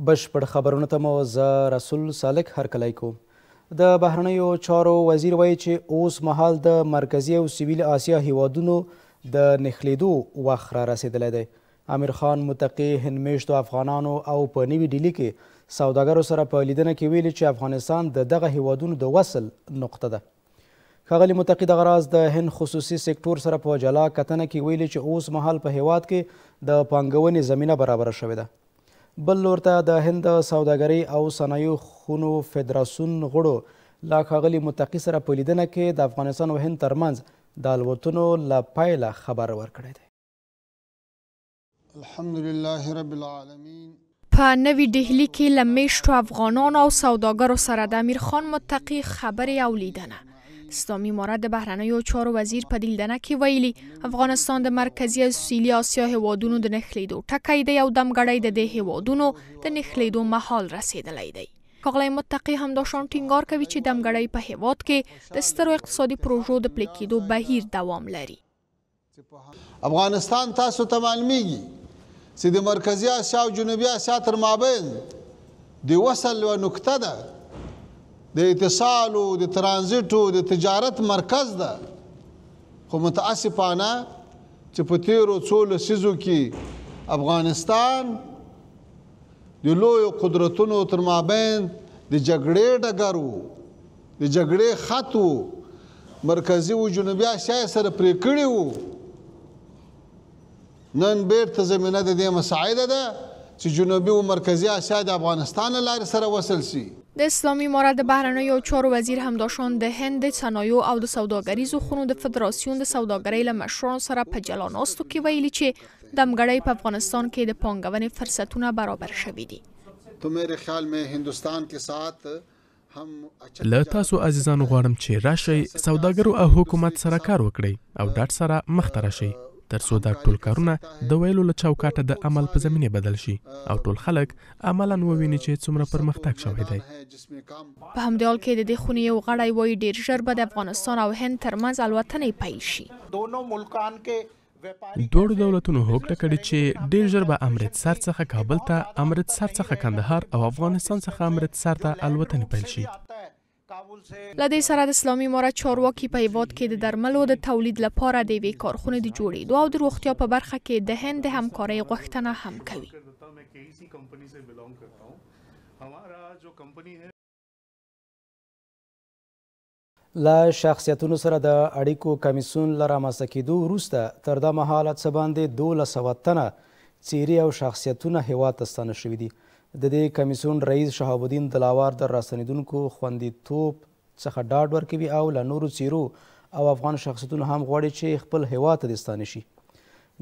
بشپړ خبرونه ته مو زه رسول سالک هرکلی کوم. د بهرنیو چارو وزیر وایي چې اوس مهال د مرکزي او سویل آسیا هیوادونو د نښلېدو وخت را رسېدلی دی. امیر خان متقي هند میشتو افغانانو او په نوي ډیلي کې سوداګرو سره په لیدنه کې ویلي چې افغانستان د دغه هیوادونو د وصل نقطه ده. ښاغلي متقي دغه راز د هند خصوصي سکتور سره په جلا کتنه کې ویلي چې اوس مهال په هیواد کې د پانګونې زمینه برابره شوې ده. بل لور ته د هند د سوداګرۍ او صنایعو خونو فدراسیون غړو له ښاغلي متقي سره په لیدنه کې د افغانستان او هند ترمنځ د الوتنو له پیله خبر ورکړی دی. الحمدلله رب العالمین. په نوي ډهلي کې له میشتو افغانانو او سوداګرو سره د امیر خان متقي خبرې او لیدنه. اسلامي امارت د بهرنیو چارو وزیر په لیدنه کې ویلي افغانستان د مرکزي او سویلي آسیا هیوادونو د نښلېدو ټکی دی او دمګړی د دې هیوادونو د نښلېدو مهال رسېدلی دی. ښاغلی متقي همداشان ټینګار کوي چې دمګړی په هیواد کې د سترو اقتصادي پروژو د پلي کېدو بهیر دوام لري. افغانستان تاسو ته معلومیږي چې د مرکزي آسیا او جنوبي آسیا تر مابین د وصل یوه نقطه ده، د اتصال او د ترانزیت او د تجارت مرکز ده. خو متاسفانه چې په تیرو څو لسیزو کې افغانستان د لویو قدرتونو تر مابین د جګړې ډګر و، د جګړې خط و، مرکزي او جنوبي آسیا سره پرې کړي وو. نن بیرته زمینه د دې مساعده ده چې جنوبي او مرکزي آسیا د افغانستان له لارې سره وصل شي. د اسلامي امارت د بهرنیو چارو وزیر همداشان د هند د صنایعو او د سوداګریزو خونو د فدراسیون د سوداګرۍ له مشرانو سره په جلا ناستو کې ویلي چې دمګړی په افغانستان کې د پانګونې فرصتونه برابر شوي دي. تو میرے خیال میں هندوستان کے ساتھ هم له تاسو عزیزانو غواړم چې راشئ سوداګرو او حکومت سره کار وکړئ او ډاډ سره مخته راشئ تر څو دا ټول کارونه د ویلو له چوکاټه د عمل په زمینه بدل شي او ټول خلک عملاً وویني چې څومره پرمختګ شوی دی. په همدې حال کې د دې خونې یو غړی وایي ډېر ژر به د افغانستان او هند ترمنځ الوتنې پیل شي. دواړو دولتونو هوکړه کړې چې ډېر ژر به امرتسر څخه کابل ته، امرتسر څخه کندهار او افغانستان څخه امرتسر ته الوتنې پیل شي. له دې سره د اسلامي امارت چارواکي په هیواد کې د درملو د تولید لپاره د یوې کارخونې د جوړېدو او د روغتیا په برخه کې د هند د همکارۍ غوښتنه هم کوي. له شخصیتونو سره د اړیکو کمیسیون له رامنځته کېدو وروسته تر دا مهاله څه باندې 1200 تنه څېرې او شخصیتونه هیواد ته ستانه شوي دي. د دې کمیسیون رئیس شهاب الدین دلاور د راستنېدونکو خوندیتوب څخه ډاډ ورکوي او له نورو څېرو او افغان شخصیتونو هم غواړي چې خپل هیواد ته ستانه شي.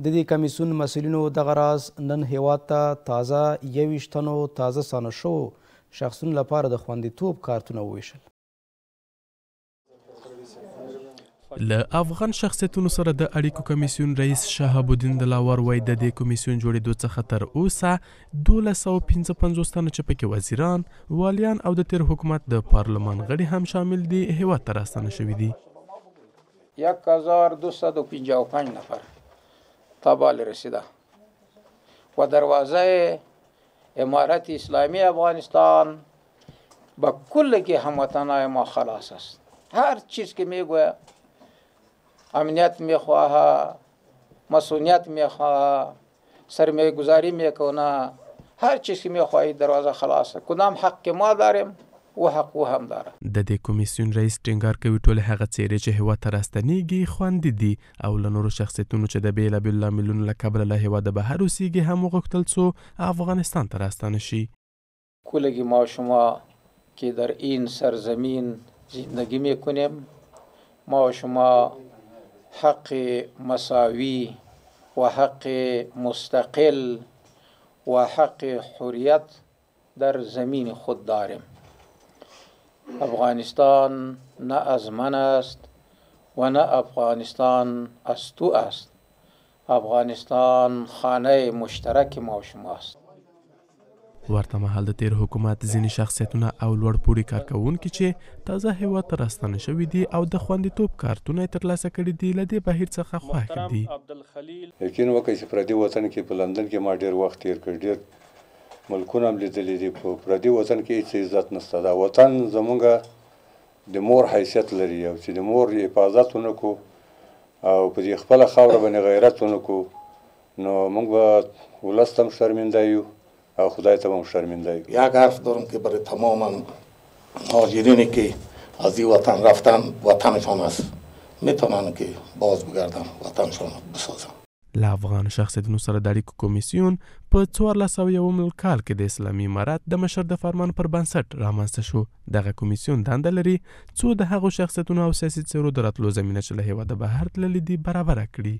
د دې کمیسیون مسؤلینو دغه راز نن هیواد ته تازه 21 تنو تازه ستانه شوو شخصونو لپاره د خوندیتوب کارتونه وویشل. له افغان شخصیتونو سره د اړیکو کمیسیون رئیس شهاب الدین دلاور وایي د دې کمیسیون جوړېدو څخه تر اوسه 1255 تنه چې پکې وزیران، والیان او د تیر حکومت د پارلمان غړي هم شامل دي هیواد ته راستانه شوي دي. 1255 نفر تابال رسیده و دروازه امارت اسلامی افغانستان با کل که هموطنای ما خلاص است. هر چیز که میگوه امنیت میخواه، مسئولیت میخواه، سرمایه گذاری میکنه، هر چیز که میخواه دروازه خلاصه. کدام حق که ما داریم و حق او هم داره. د دې کمیسیون رئیس ټینګار کوي ټول هغه څېرې چې هیواد ته راستنېږي خوندي دي او له نورو شخصیتونو چې د بېلابېلو لاملونو له کبله له هیواده بهر اوسېږي هم وغوښتل څو افغانستان ته راستانه شي. کلگی ما شما که در این سرزمین زندگی میکنیم ما شما حق مساوی و حق مستقل و حق حریت در زمین خود داریم. افغانستان نه از من است و نه افغانستان از تو است. افغانستان خانه مشترک ما شماست. ورته مهال د تیر حکومت ځینې شخصیتونه او لوړپوړي کارکوونکي چې تازه هیواد ته راستانه شوي دي او د خوندیتوب کارتونه یې ترلاسه کړي دي له دې بهیر څخه خوښ دي. یقین وکړئ چې پردي وطن کې په لندن کې ما ډېر وخت تیر کړ، ډېر ملکونه هم لیدلي دي. په پردي وطن کې هېڅ عزت نشته. دا وطن زمونږ د مور حیثیت لري او چې د مور حفاظت ونه کړو او په دې خپله خاوره باندې غیرت ونه کړو نو موږ به ولس ته هم شرمنده یو او خدای ته هم شرمنده یو. یک حرف دارم که برای تمام مهاجرینی که از این وطن رفتن وطنشان است میتونن که باز بگردن وطنشان بسازن. له افغان شخصیتونو سره د اړیکو کمیسیون په 1401 کال کې د اسلامي امارات د مشر د فرمان پر بنسټ رامنځته شو. دغه کمیسیون دنده لري څو د هغو شخصیتونو او سیاسي څیرو د راتلو زمینه چې له هېواده بهر تللي دي برابره کړي.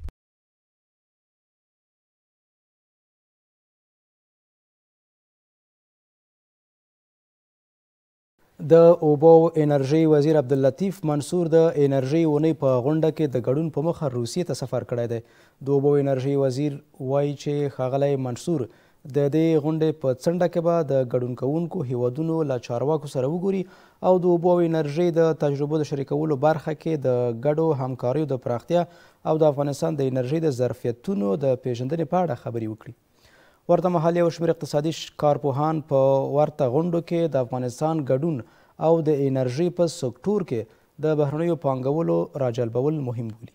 د اوبو او انرژۍ وزیر عبداللطیف منصور د انرژۍ اونۍ په غونډه کې د ګډون په مخه روسیې ته سفر کړی دی. د اوبو او انرژۍ وزیر وایي چې ښاغلی منصور د دې غونډې په څنډه کې به د ګډون کوونکو هیوادونو له چارواکو سره وګوري او د اوبو او انرژۍ د تجربو د شریکولو برخه کې د ګډو همکاریو د پراختیا او د افغانستان د انرژۍ د ظرفیتونو د پیژندنې په اړه خبرې وکړي. ورته مهال یو شمېر اقتصادي کارپوهان په ورته غونډو کې د افغانستان ګډون او د انرژۍ په سکتور کې د بهرنیو پانګولو راجلبول مهم بولي.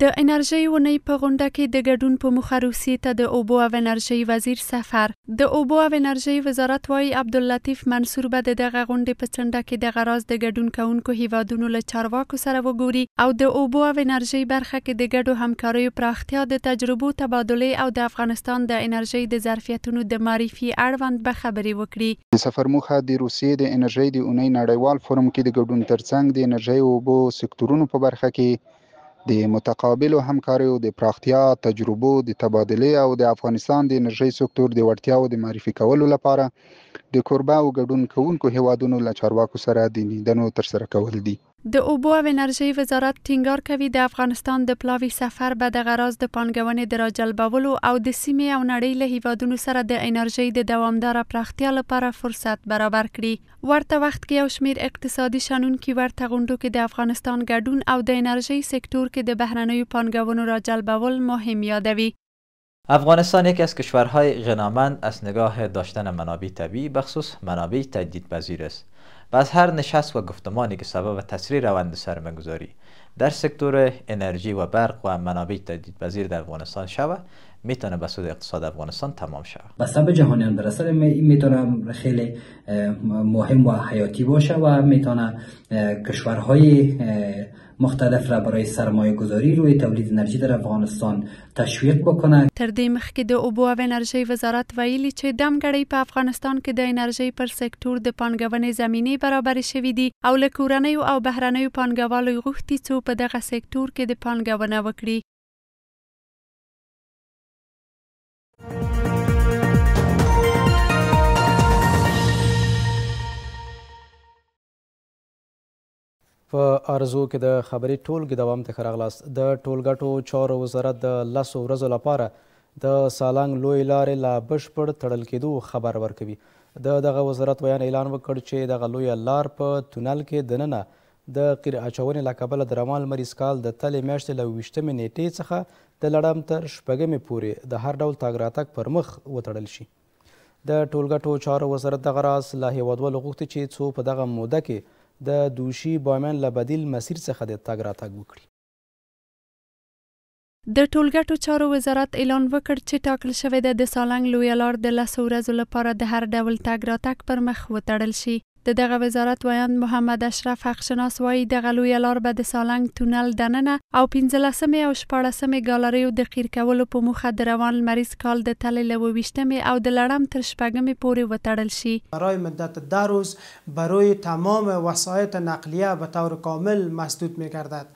د انرژۍ اونۍ په غونډه کې د ګډون په موخه روسیې ته د اوبو او انرژۍ وزیر سفر. د اوبو او انرژۍ وزارت وایي عبداللطیف منصور به د دغه غونډې په څنډه کې د غراض د ګډون کوونکو هیوادونو له چارواکو سره وګوري او د اوبو او انرژۍ برخه کې د ګډو همکاریو پراختیا، د تجربو تبادلې او د افغانستان د انرژۍ د ظرفیتونو د معرفي اړوند به خبرې وکړي. د سفر موخه د روسیې د انرژۍ د اونۍ نړیوال فورم کې د ګډون ترڅنګ د انرژۍ او اوبو سکتورونو په برخه کې د متقابلو همکاریو د پراختیا، تجربو د تبادلې او د افغانستان د انرژۍ سکتور د وړتیاو د معرفي کولو لپاره د کوربه او ګډون کوونکو هیوادونو له چارواکو سره د لیدنو ترسره کول دي. د اوبو او انرژۍ وزارت ټینګار کوي د افغانستان د پلاوي سفر به د غراض د پانګونې د راجلبولو او د سیمې او نړۍ له هیوادونو سره د انرژۍ د دوامداره پراختیا لپاره فرصت برابر کړي. ورته وخت کې یو شمېر اقتصادي شنونکي ورته غونډو کې د افغانستان ګډون او د انرژۍ سکتور کې د بهرنیو پانګونو راجلبول مهم یادوي. افغانستان یکی از کشورهای غنامند از نگاه داشتن منابع طبیعی بخصوص منابع تجدیدپذیر است و از هر نشست و گفتمانی که سبب تسریع روند سرمایه‌گذاری در سکتور انرژی و برق و منابع تجدیدپذیر در افغانستان شود میتونه به سود اقتصاد افغانستان تمام شود. بسته به جهانیان برسه میتونه خیلی مهم و حیاتی باشه و میتونه کشورهای مختلف را برای سرمایه گذاری روی تولید انرژی در افغانستان تشویق بکنه. تر دې مخکې د اوبو او انرژۍ وزارت ویلي چې دمګړۍ په افغانستان کې د انرژۍ پر سکتور د پانګونې زمینې برابر شوې دي او له کورنیو او بهرنیو پانګوالو غوښتي څو په دغه سکتور کې د پانګونه وکړي. په ارزو کې د خبري ټولګې دوام ته ښه راغلاست. د ټولګټو چارو وزارت د 10 ورځو لپاره د سالنګ لوی لارې لا بشپړ تړل کېدو خبر ورکوي. دغه وزارت بیان اعلان وکړ چې دغه لویه لار په تونل کې دننه د قیر اچونې له کبله د رمال مریض کال د تلې میاشتې له 20مې نیټې څخه د لړم تر 6مې پورې د هر ډول تګ راتګ پر مخ وتړل شي. د ټولګټو چارو وزارت دغه راز له هیوادوالو غوښتي چې څو په دغه موده کې د دوشي بامیان له بدیل مسیر څخه د تګ راتګ وکړي. د ټولګټو چارو وزارت اعلان وکړ چې ټاکل شوې ده د سالنګ لویه لار د 10 ورځو لپاره د هر ډول تګ راتګ پر مخ وتړل شي. د دغه وزارت ویاند محمد اشرف حقشناس وایي دغه لویه لار به د سالنګ تونل دننه او 15مې او 14مې ګالریو د قیر کولو په موخه د روان مریض کال د تلې له 20مې او د لړم تر 6مې پورې وتړل شي. برای مدت 10 روز برای تمام وسایط نقلیه به طور کامل مسدود می‌گردد.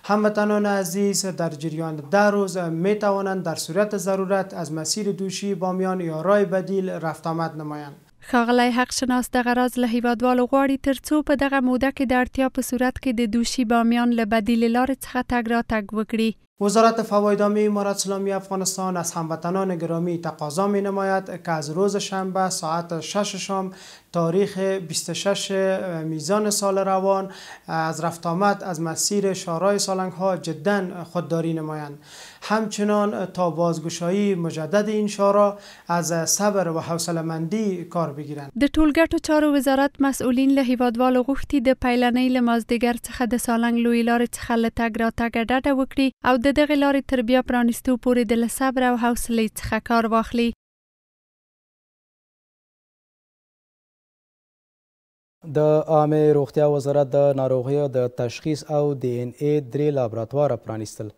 هموطنان عزیز در جریان 10 روز می‌توانند در صورت ضرورت از مسیر دوشی بامیان یا راه بدیل رفت آمد نمایند. ښاغلی حقشناس دغه راز له هیوادوالو غواړي ترڅو په دغه موده کې د اړتیا په صورت کې د دوشي بامیان له بدیل لارې څخه تګ راتګ وکړي. وزارت فوایدعامه امارات اسلامی افغانستان از هموطنان گرامی تقاضا می نماید که از روز شنبه ساعت 6 شام تاریخ 26 میزان سال روان از رفت آمد از مسیر شورای سالنگ ها جدا خودداری نمایند. همچنان تا بازگشایی مجدد این شورا از صبر و حوصله‌مندی کار بگیرند. د ټولګټو چارو وزارت مسؤلین له هیوادوالو غوښتي د پیلنۍ له مازدیګر څخه د سالنګ لویې لارې څخه له تګ راتګه ډډه وکړي او د دغې لارې تر بیا پرانیستو پورې د له صبر او حوصلې څخه کار واخلي. د عامه روغتیا وزارت د ناروغیو د تشخیص او DNA 3 لابراتوار پرانیستل.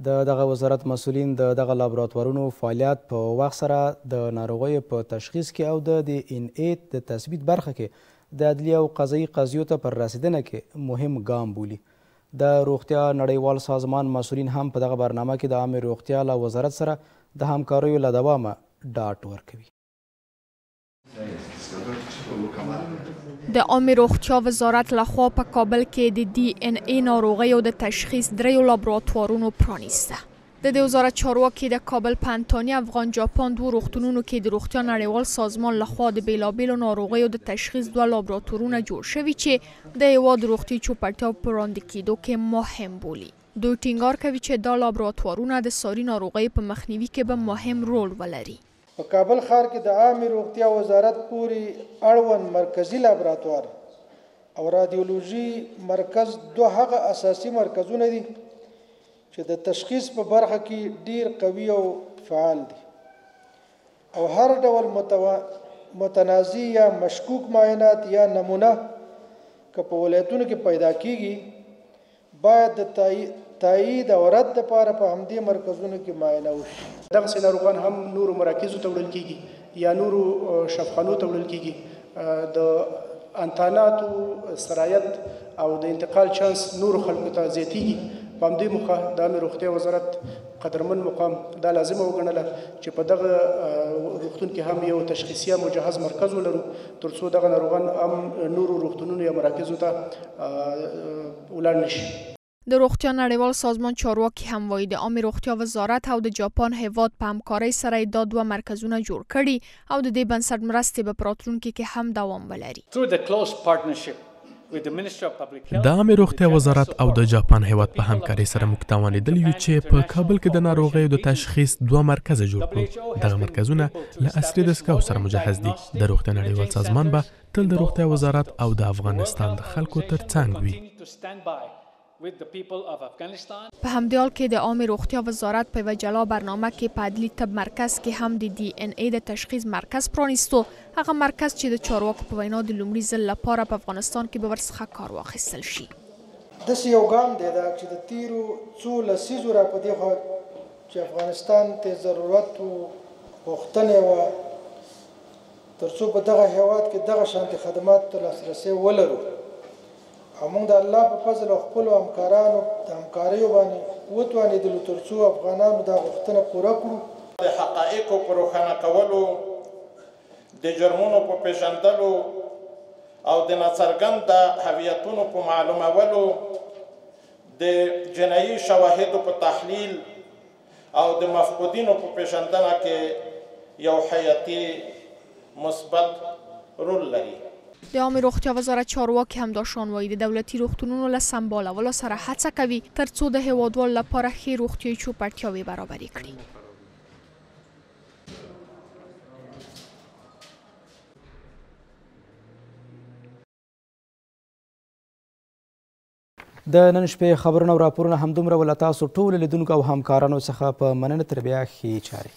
دغه وزارت مسؤلین دغه لابراتوارونو فعالیت په وخت سره د ناروغیو په تشخیص کې او د DNA د تثبیت برخه کې د عدلیه او قضایي قضیو ته پر رسیدنه کې مهم ګام بولي. د روغتیا نړیوال سازمان مسؤلین هم په دغه برنامه کې د عامه روغتیا له وزارت سره د همکاریو له دوامه ډاډ ورکوي. د عامه روغتیا وزارت لخوا په کابل کې د DNA ناروغیو د تشخیص 3 لابراتوارونو پرانیسته. د وزارت چارواکي د کابل پنتانی افغان جاپان 2 روغتونونو کې د روغتیا نړیوال سازمان لخوا د بیلابیلو ناروغیو د تشخیص 2 لابراتوارونه جوړ شوي چې د هیواد روغتي چوپړتیا په وړاندې کېدو کې مهم بولي. دوی ټینګار کوي چې دا لابراتوارونه د ساري ناروغیو په مخنیوي کې به مهم رول ولري. په کابل ښار کې د عامه روغتیا وزارت پورې اړوند مرکزی لابراتوار او رادیولوژي مرکز 2 هغه اساسي مرکزونه دي چې د تشخیص په برخه کې ډیر قوي او فعال دي او هر ډول متنازع یا مشکوک معاینات یا نمونه که په ولایتونو کې پیدا کیږي باید د تایید او رد لپاره په همدې مرکزونو کې معاینه وشي. دغسې ناروغان هم نورو مراکزو ته وړل کیږي یا نورو شفاخانو ته وړل کیږي. د انتاناتو سرایت او د انتقال چانس نورو خلکو ته زیاتیږي. په همدې موخه د عامه روغتیا وزارت قدرمن مقام دا لازمه وګڼله چې په دغه روغتون کې هم یو تشخیصي مجهز مرکز ولرو تر څو دغه ناروغان هم نورو روغتونونو یا مراکزو ته ولاړ نشي. د روغتیا نړیوال سازمان چارواکي هم وایي د عامه روغتیا وزارت او د جاپان هیواد په همکارۍ سره دا 2 مرکزونه جوړ کړي او د دې بنسټ مرستې به په راتلونکي کې هم دوام ولري. د عامه روغتیا وزارت او د جاپان هیواد په همکارۍ سره موږ توانیدل یو چې په کابل کې د ناروغیو د تشخیص 2 مرکز جوړ کړو. دغه مرکزونه له عصري دستګاو سره مجهز دي. د روغتیا نړیوال سازمان به تل د روغتیا وزارت او د افغانستان د خلکو ترڅنګ وي. په همدې حال کې د عامه روغتیا وزارت په یوه جلا برنامه کې په عدلي طب مرکز کې هم د DNA د تشخیص مرکز پرانیستو. هغه مرکز چې د چارواکو په وینا د لومړي ځل لپاره په افغانستان کې به ورڅخه کار واخیستل شي. داسې یو ګام دی چې د تیرو څو لسیزو را په دې خوا چې افغانستان ته ضرورت و غوښتنې وه تر څو په دغه هیواد کې دغه شانتي خدمات ته لاسرسی ولرو او موږ د الله په فضل او خپلو همکارانو د همکاریو باندې وتوانېدلو تر څو افغانانو دا غوښتنه پوره کړو. د حقایقو په روښانه کولو، د جرمونو په پیژندلو او د ناڅرګنده هویتونو په معلومولو، د جنایي شواهدو په تحلیل او د مفقودینو په پیژندنه کې یو حیاتي مثبت رول لري. د عامه روغتیا وزارت چارواکي هم داشان وایي د دولتي روغتونونو له سمبالولو سره هڅه کوي تر څو د هیوادوالو لپاره ښې روغتیایي چوپړتیاوې برابرې کړي. د نن شپې خبرونه او راپورونه همدومره ول. تاسو ټول لیدونکو او همکارانو څخه په مننه. تر بیا ښې چارې.